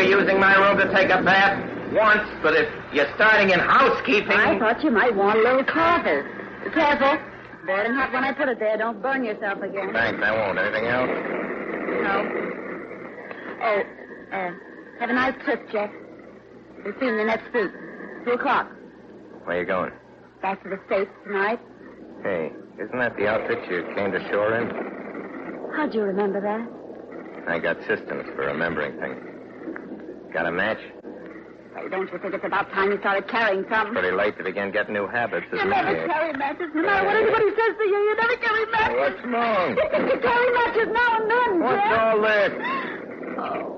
Using my room to take a bath once, but if you're starting in housekeeping... I thought you might want a little coffee. Be careful. Boiling hot when I put it there. Don't burn yourself again. Thanks, I won't. Anything else? No. Oh, have a nice trip, Jeff. We'll see you in the next week. 2:00. Where you going? Back to the States tonight. Hey, isn't that the outfit you came to shore in? How'd you remember that? I got systems for remembering things. Got a match? Hey, don't you think it's about time you started carrying some? Pretty late to begin getting new habits, You isn't never it? carry matches. No matter what anybody says to you, you never carry matches. What's wrong? You think you carry matches now and then, What's Jeff? all this? Oh.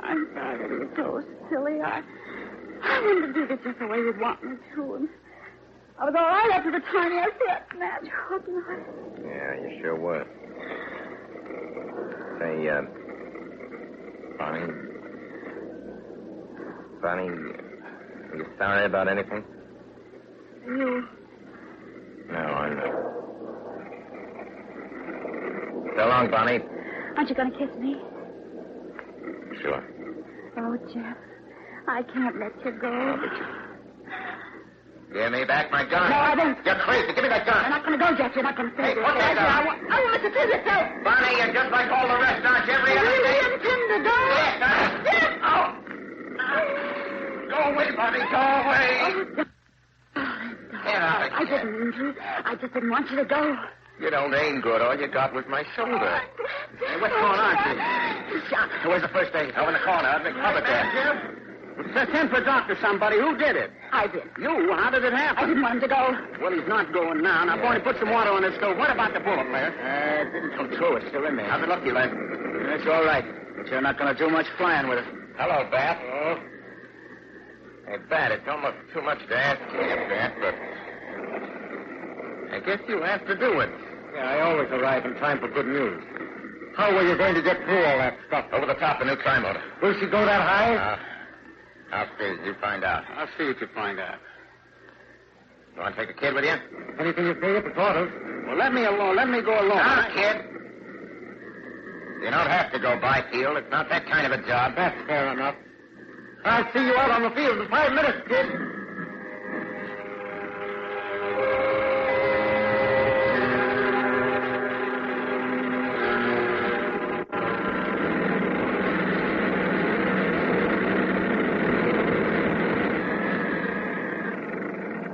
I'm sorry that you're so silly. I wanted to do this just the way you'd want me to. And I was all right up to the time I see that match. Wasn't I? Yeah, you sure were. Say, Bonnie, are you sorry about anything? You. No, I'm not. So long, Bonnie. Aren't you going to kiss me? Sure. Oh, Jeff, I can't let you go. Give me back my gun. No, I don't. You're crazy. Give me that You're gun. not going to go, Jeff. You're not going to say Hey, this. put that down. I want you to kill yourself. Bonnie, you're just like all the rest, aren't you? Every You other really day. intend to go? Yes, Oh. Go away, Bonnie. Go away. Get out of I here. didn't mean to. I just didn't want you to go. You don't aim good. All you got was my shoulder. Hey, what's going on, kid? Shot. Where's the first aid? Over in the corner. I've been covered there. Send for a doctor, somebody. Who did it? I did. You? How did it happen? I didn't want him to go. Well, he's not going now. Now, boy, put some water on the stove. What about the bullet, Laird? It didn't come through. It's still in there. How's it look, you lad? It's all right. But you're not going to do much flying with it. Hello, Bat. Oh. Hey, Bat, it's almost too much to ask you, Bat, but I guess you'll have to do it. Yeah, I always arrive in time for good news. How were you going to get through all that stuff? Over the top, a new tri-motor. Will she go that high? I'll see. You find out. I'll see what you find out. You want to take the kid with you? Anything you say, it's orders. Well, let me alone. Let me go alone. Now, kid. You don't have to go Byfield. It's not that kind of a job. That's fair enough. I'll see you out on the field in 5 minutes, kid.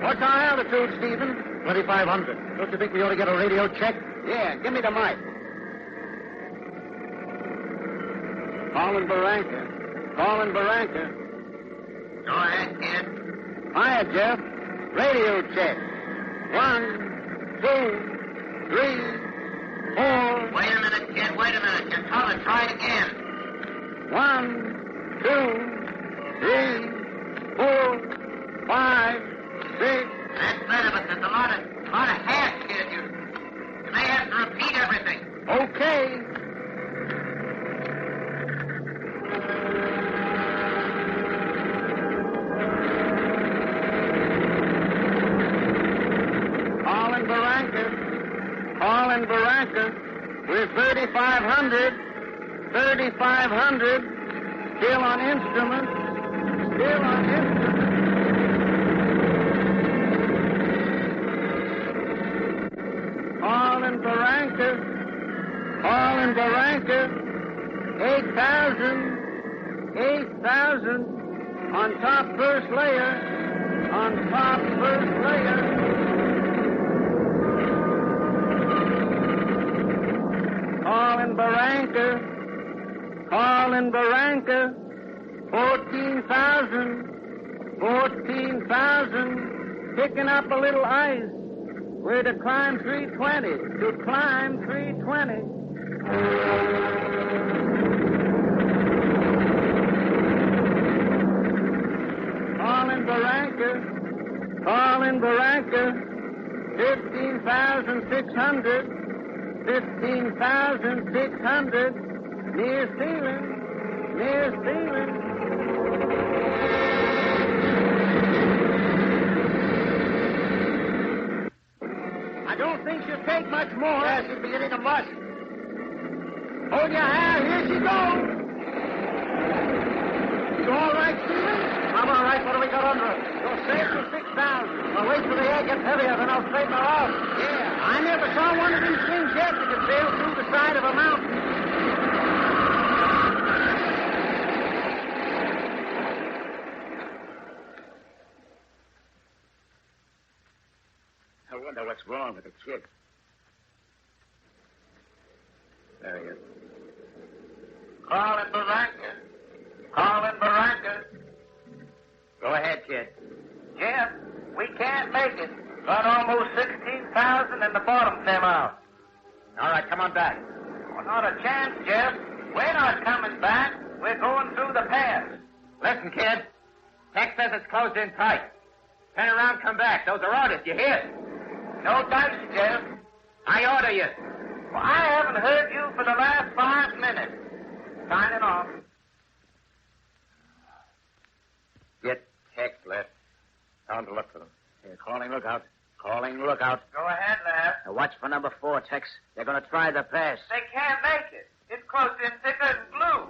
What's our altitude, Stephen? 2,500. Don't you think we ought to get a radio check? Yeah, give me the mic. Calling Barranca. Calling Barranca. Go ahead, kid. Hiya, Jeff. Radio check. 1, 2, 3, 4. Wait a minute, kid. Wait a minute. You're calling. Try it again. 1, 2, 3, 4, 5, 6. That's better, but there's a lot of hash, kid. You may have to repeat everything. Okay. Calling Barranca. Calling Barranca. We're 3,500. 3,500. Still on instruments. Still on instruments. Calling Barranca. Calling Barranca. 8,000. 8,000. On top first layer. On top first layer. Calling Barranca. Calling Barranca. 14,000. 14,000. Picking up a little ice. We're to climb 320. To climb 320. Calling Barranca. Calling Barranca. 15,600. 15,600. Near ceiling. Near ceiling. I don't think she'll take much more. Yeah, she'll be hitting a bus. Hold your hand. Here she goes. You all right, Stephen? I'm all right. What do we got under it? You're safe for 6,000. I'll wait till the air gets heavier, then I'll straighten her out. Yeah. I never saw one of these things yet that could sail through the side of a mountain. I wonder what's wrong with the kid. There he is. Calling Barranca. Calling Barranca. Go ahead, kid. Jeff, we can't make it. Got almost 16,000 and the bottom came out. All right, come on back. Well, not a chance, Jeff. We're not coming back. We're going through the pass. Listen, kid. Tex says it's closed in tight. Turn around, come back. Those are orders. You hear? No dice, Jeff. I order you. Well, I haven't heard you for the last 5 minutes. Signing off. Get Tex, Les. Down to look for them. Here, calling lookout. Calling lookout. Go ahead, lad. Now watch for number 4, Tex. They're going to try the pass. They can't make it. It's closed in thicker than glue.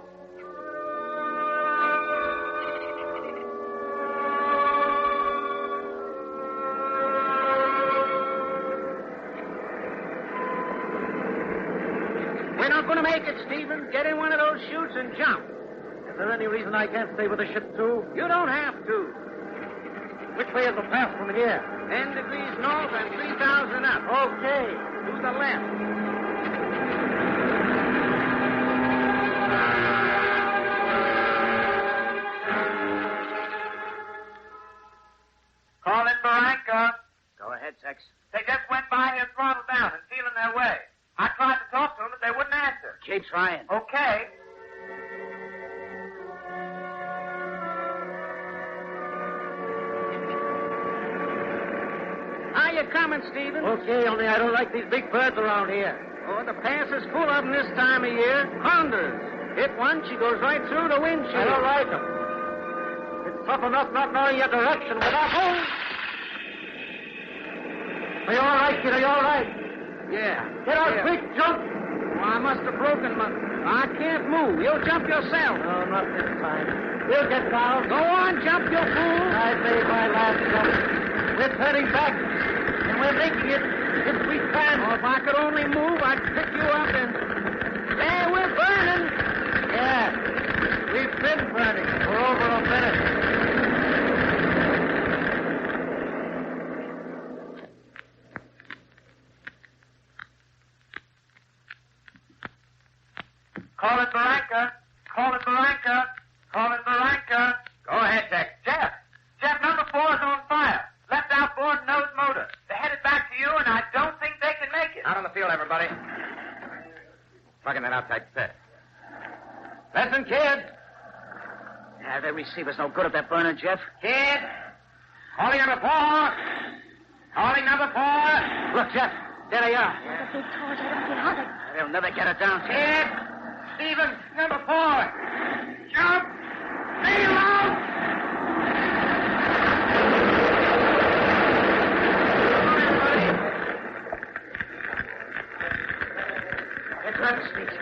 We're not going to make it, Stephen. Get in one of those chutes and jump. Is there any reason I can't stay with the ship, too? You don't have to. Which way is the path from here? 10 degrees north and 3,000 up. Okay. To the left. tried to talk to them, but they wouldn't answer. Keep trying. Okay. How you coming, Stephen? Okay, only I don't like these big birds around here. Oh, the pass is full of them this time of year. Condors. Hit one, she goes right through the windshield. I don't like them. It's tough enough not knowing your direction without home. Are you all right, kid? Are you all right? Yeah. Get out quick, jump. Oh, I must have broken my... I can't move. You'll jump yourself. No, not this time. You'll get down. Go on, jump, you fool. I made my last jump. We're turning back, and we're making it if we can. Oh, if I could only move, I'd pick you up and... Hey, we're burning. Yeah, we've been burning for over a minute. Call it Barranca. Call it Barranca. Call it Barranca. Go ahead, Jack. Jeff, number 4 is on fire. Left outboard, nose motor. They're headed back to you, and I don't think they can make it. Out on the field, everybody. Plugging that outside set. Listen, kid. Yeah, their receiver's no good if they're burning, Jeff. Kid. Calling number 4. Calling number 4. Look, Jeff, there they are. The big torch, I don't see how they... They'll never get it down, Jeff. Kid. Stephen, number 4. Jump. Stay low. It's right, Steve.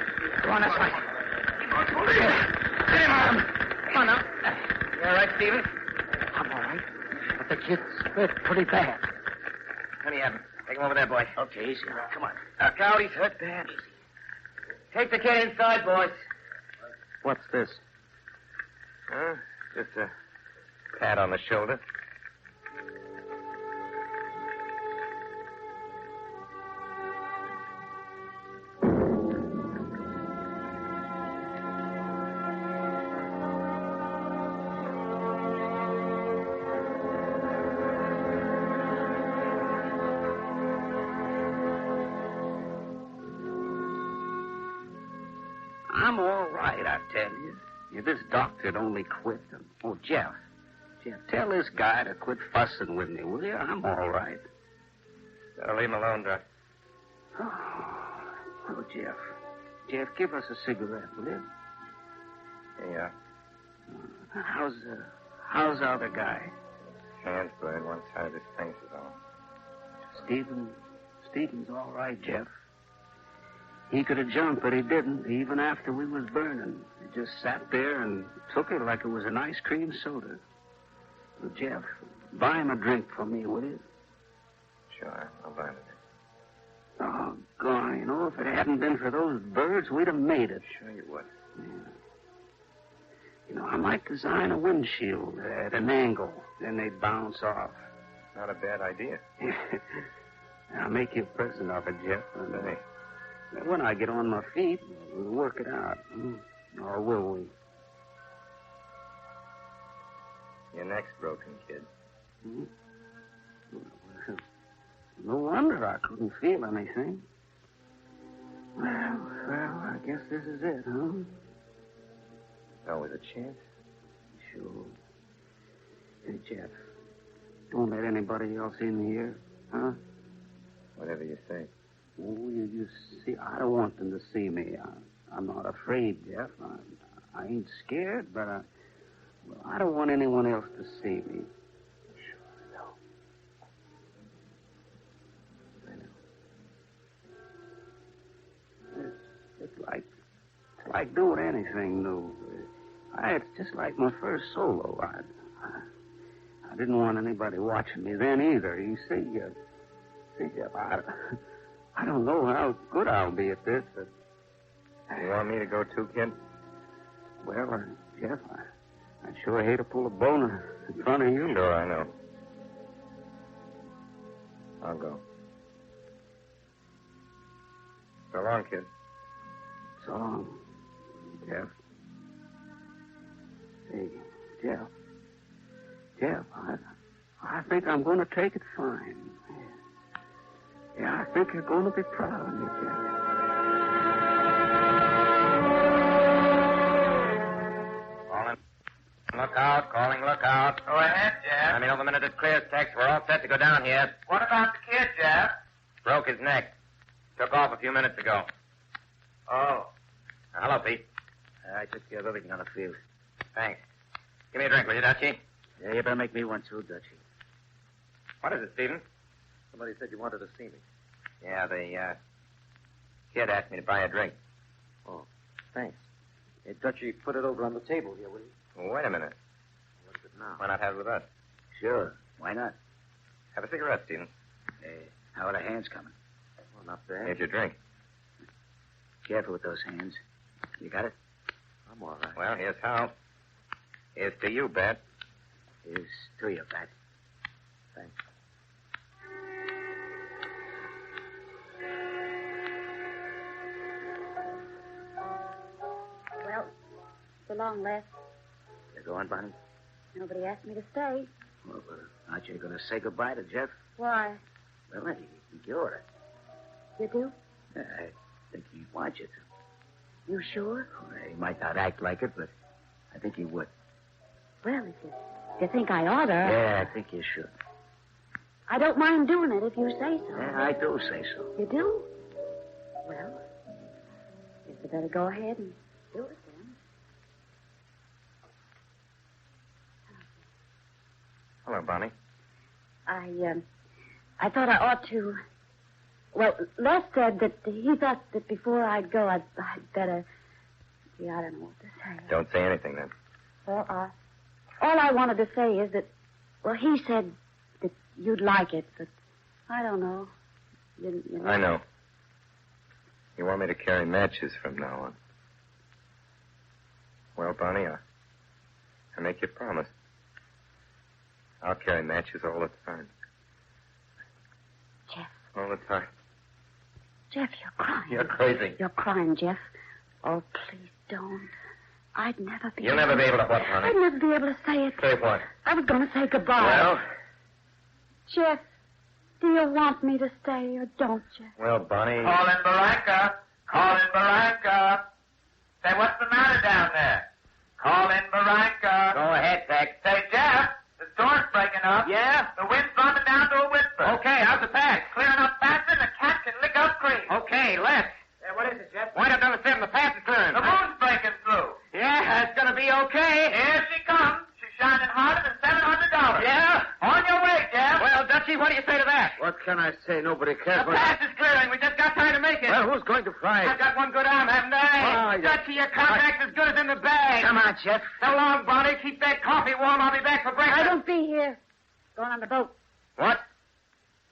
Go on this way. Get him on. Come on now. You all right, Stephen? I'm all right. But the kid's hurt pretty bad. Let me have him. Take him over there, boy. Okay, easy. Come on. Look out, he's hurt bad. Take the kid inside, boys. What's this? Huh? Just a pat on the shoulder. I'm all right, I tell you. This doctor'd only quit them. Oh, Jeff, tell this guy to quit fussing with me, will you? I'm all right. Better leave him alone, Doc. Oh, Jeff, give us a cigarette, will you? Yeah. How's the other guy? Hands burned. One side of his face is on. Stephen's all right, Jeff. He could have jumped, but he didn't, even after we was burning. He just sat there and took it like it was an ice cream soda. Well, Jeff, buy him a drink for me, will you? Sure, I'll buy him a drink. Oh, God, if it hadn't been for those birds, we'd have made it. Sure you would. Yeah. I might design a windshield at an angle, then they'd bounce off. Not a bad idea. I'll make you a present of it, Jeff. Hey. When I get on my feet, we'll work it out. Or will we? Your neck's broken, kid. No wonder I couldn't feel anything. Well, I guess this is it, huh? Always a chance. Sure. Hey, Jeff, don't let anybody else in here, huh? Whatever you say. Oh, you see, I don't want them to see me. I'm not afraid, Jeff. I ain't scared, but I don't want anyone else to see me. Sure, I know. It's like doing anything new. It's just like my first solo. I didn't want anybody watching me then either. You see, Jeff, I don't know how good I'll be at this, but... You want me to go too, kid? Well, Jeff, I'd sure hate to pull a boner in front of you. Sure, I know. I'll go. So long, kid. So long, Jeff. Hey, Jeff, I think I'm going to take it fine. Yeah, I think you're going to be proud of me, Jeff. Lookout, calling lookout. Go ahead, Jeff. Let me know the minute it clears, Tex. We're all set to go down here. What about the kid, Jeff? Broke his neck. Took off a few minutes ago. Oh. Hello, Pete. I took care of everything on the field. Thanks. Give me a drink, will you, Dutchie? Yeah, you better make me one too, Dutchie. What is it, Stephen? Somebody said you wanted to see me. Yeah, the kid asked me to buy a drink. Oh, thanks. Hey, Dutchie, put it over on the table here, will you? Well, wait a minute. What is it now? Why not have it with us? Sure. Why not? Have a cigarette, Stephen. Hey, how are the hands coming? Well, not bad. Here's your drink. Careful with those hands. You got it? I'm all right. Well, here's how. Here's to you, Bat. Here's to you, Pat. Thanks. Well, so long, Les. You going, Bonnie? Nobody asked me to stay. Well, aren't you going to say goodbye to Jeff? Why? Well, I think you ought to. You do? Yeah, I think he'd want you to. You sure? Well, he might not act like it, but I think he would. Well, if you think I ought to. Yeah, I think you should. I don't mind doing it if you say so. Yeah, I do say so. You do? Well, guess I better go ahead and do it then. Hello, Bonnie. I thought I ought to. Well, Les said that he thought that before I'd go, I'd better. Gee, I don't know what to say. Don't say anything, then. Well, all I wanted to say is that, well, he said that you'd like it, but I don't know. You know. I know. You want me to carry matches from now on. Well, Bonnie, I make you a promise. I'll carry matches all the time. Jeff. All the time. Jeff, you're crying. You're crazy. You're crying, Jeff. Oh, please don't. I'd never be You'll never be able to what, honey? I'd never be able to say it. Say what? I was going to say goodbye. Well? Jeff, do you want me to stay or don't you? Well, Bonnie... Call in Barranca. Call in Barranca. Say, what's the matter down there? Call in Barranca. Go ahead, Tex. Say, Jeff, the storm's breaking up. Yeah? The wind's dropping down to a whisper. Okay, how's the pass? Clearing up faster than a cat can lick up cream. Okay, let's. What is it, Jeff? Wind up number 7, the pass is clearing. The moon's breaking through. Yeah, it's gonna be okay. Here she comes. She's shining harder than $700. Yeah? On your way, Jeff. Well, Dutchie, what do you say to that? What can I say? Nobody cares. The pass is clearing. We just got time to make it. Well, who's going to fly? I've got one good arm, haven't I? Oh, yeah. Dutchie, your contract's as good as in the bag. Come on, Jeff. So long, Bonnie. Keep that coffee warm. I'll be back for breakfast. I don't be here. Going on the boat. What?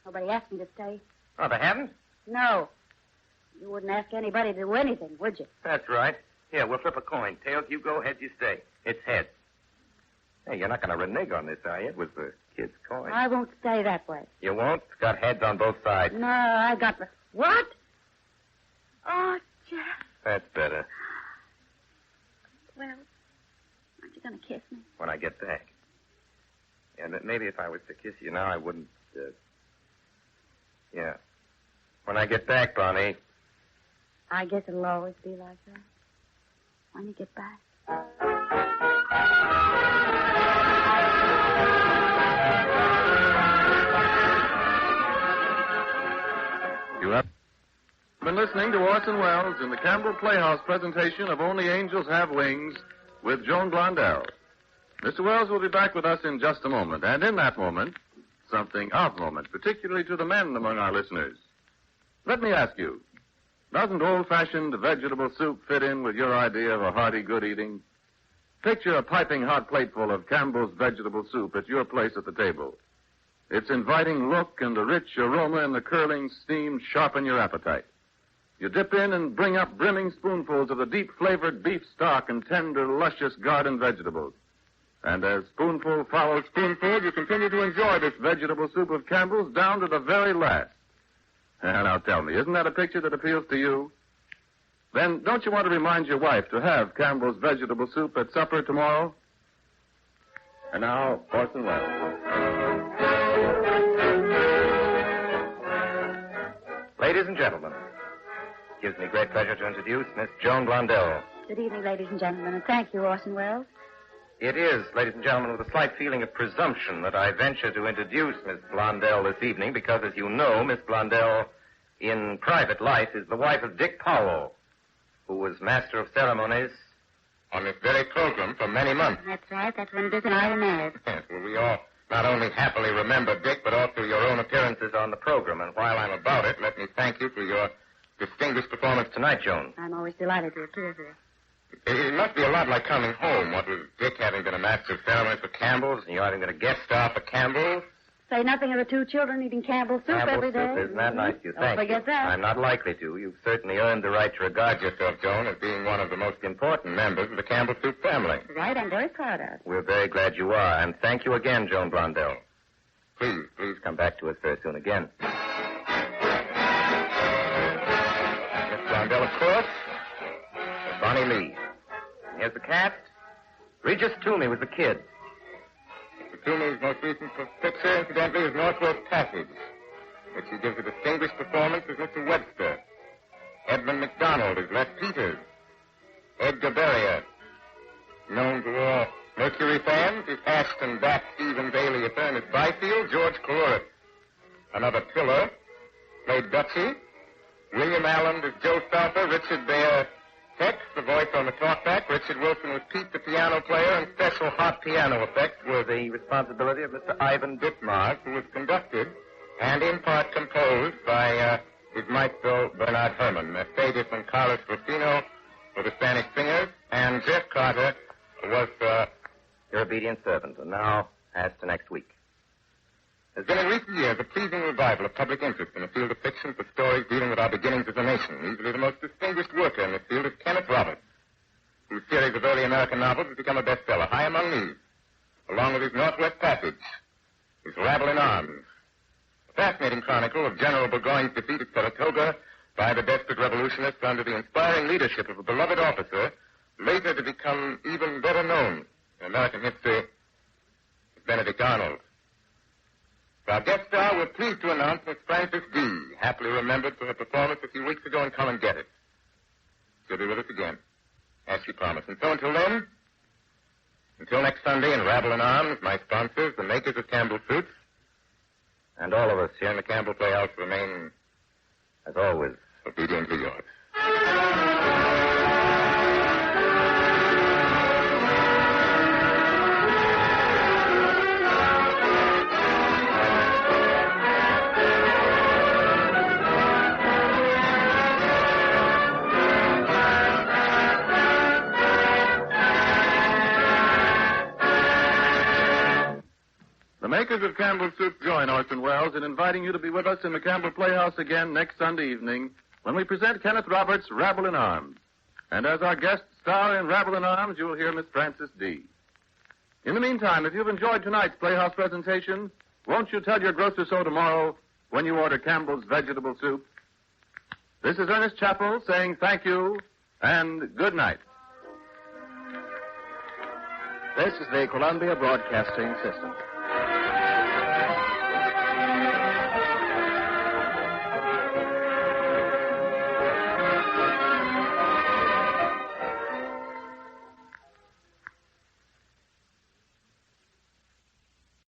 Nobody asked me to stay. Oh, they haven't? No. You wouldn't ask anybody to do anything, would you? That's right. Here, we'll flip a coin. Tails, you go. Heads, you stay. It's heads. Hey, you're not going to renege on this, are you? It was the kid's coin. I won't stay that way. You won't? It's got heads on both sides. No, I got... What? Oh, Jeff. That's better. Well, aren't you going to kiss me? When I get back. And maybe if I was to kiss you now, I wouldn't... Yeah. When I get back, Bonnie... I guess it'll always be like that. When you get back. You have been listening to Orson Welles in the Campbell Playhouse presentation of Only Angels Have Wings with Joan Blondell. Mr. Wells will be back with us in just a moment, and in that moment, something of moment, particularly to the men among our listeners. Let me ask you, doesn't old-fashioned vegetable soup fit in with your idea of a hearty good eating? Picture a piping hot plateful of Campbell's vegetable soup at your place at the table. Its inviting look and the rich aroma in the curling steam sharpen your appetite. You dip in and bring up brimming spoonfuls of the deep-flavored beef stock and tender, luscious garden vegetables. And as spoonful follows spoonful, you continue to enjoy this vegetable soup of Campbell's down to the very last. And now tell me, isn't that a picture that appeals to you? Then don't you want to remind your wife to have Campbell's vegetable soup at supper tomorrow? And now, Orson Welles. Ladies and gentlemen, it gives me great pleasure to introduce Miss Joan Blondell. Good evening, ladies and gentlemen, and thank you, Orson Welles. It is, ladies and gentlemen, with a slight feeling of presumption that I venture to introduce Miss Blondell this evening because, as you know, Miss Blondell, in private life, is the wife of Dick Powell, who was master of ceremonies on this very program for many months. That's right. That's when Dick and I were married. Yes, well, we all not only happily remember Dick, but also your own appearances on the program. And while I'm about it, let me thank you for your distinguished performance tonight, Joan. I'm always delighted to appear here. It must be a lot like coming home, what with Dick having been a master of ceremonies for Campbell's and you having been a guest star for Campbell's. Say nothing of the two children eating Campbell soup every day. Isn't that nice of you? Don't forget that. I'm not likely to. You've certainly earned the right to regard yourself, Joan, as being one of the most important members of the Campbell soup family. Right, I'm very proud of it. We're very glad you are, and thank you again, Joan Blondell. Please come back to us very soon again. Miss Blondell, of course. Bonnie Lee. Here's the cast. Regis Toomey was the kid. Mr. Toomey's most recent picture, incidentally, is Northwest Passage, which he gives a distinguished performance as Mr. Webster. Edmund McDonald is Les Peters. Edgar Barrier, known to all Mercury fans, is Ashton Bat Stevens' alias Ernest Byfield. George Coulouris, another pillar, played Dutchy. William Allen is Joe Stauffer. Richard Baer Tex, the voice on the talkback. Richard Wilson was Pete, the piano player, and special hot piano effects were the responsibility of Mr. Ivan Ditmars, who was conducted and in part composed by his maestro Bernard Herrmann. Mercedes and Carlos Rufino were the Spanish singers, and Jeff Carter was your obedient servant. And now, as to next week. There's been in recent years a pleasing revival of public interest in the field of fiction for stories dealing with our beginnings as a nation. Easily the most distinguished worker in this field is Kenneth Roberts, whose series of early American novels has become a bestseller. High among these, along with his Northwest Passage, his Rabble in Arms, a fascinating chronicle of General Burgoyne's defeat at Saratoga by the desperate revolutionists under the inspiring leadership of a beloved officer, later to become even better known in American history as Benedict Arnold. Our guest star, we're pleased to announce Miss Frances D., happily remembered for her performance a few weeks ago in Come and Get It. She'll be with us again, as she promised. And so until then, until next Sunday in Rabble in Arms, my sponsors, the makers of Campbell Soups, and all of us here in the Campbell Playhouse remain, as always, obedient to yours. The makers of Campbell Soup join Orson Welles in inviting you to be with us in the Campbell Playhouse again next Sunday evening when we present Kenneth Roberts' Rabble in Arms. And as our guest star in Rabble in Arms, you'll hear Miss Frances D. In the meantime, if you've enjoyed tonight's Playhouse presentation, won't you tell your grocer so tomorrow when you order Campbell's vegetable soup? This is Ernest Chappell saying thank you and good night. This is the Columbia Broadcasting System.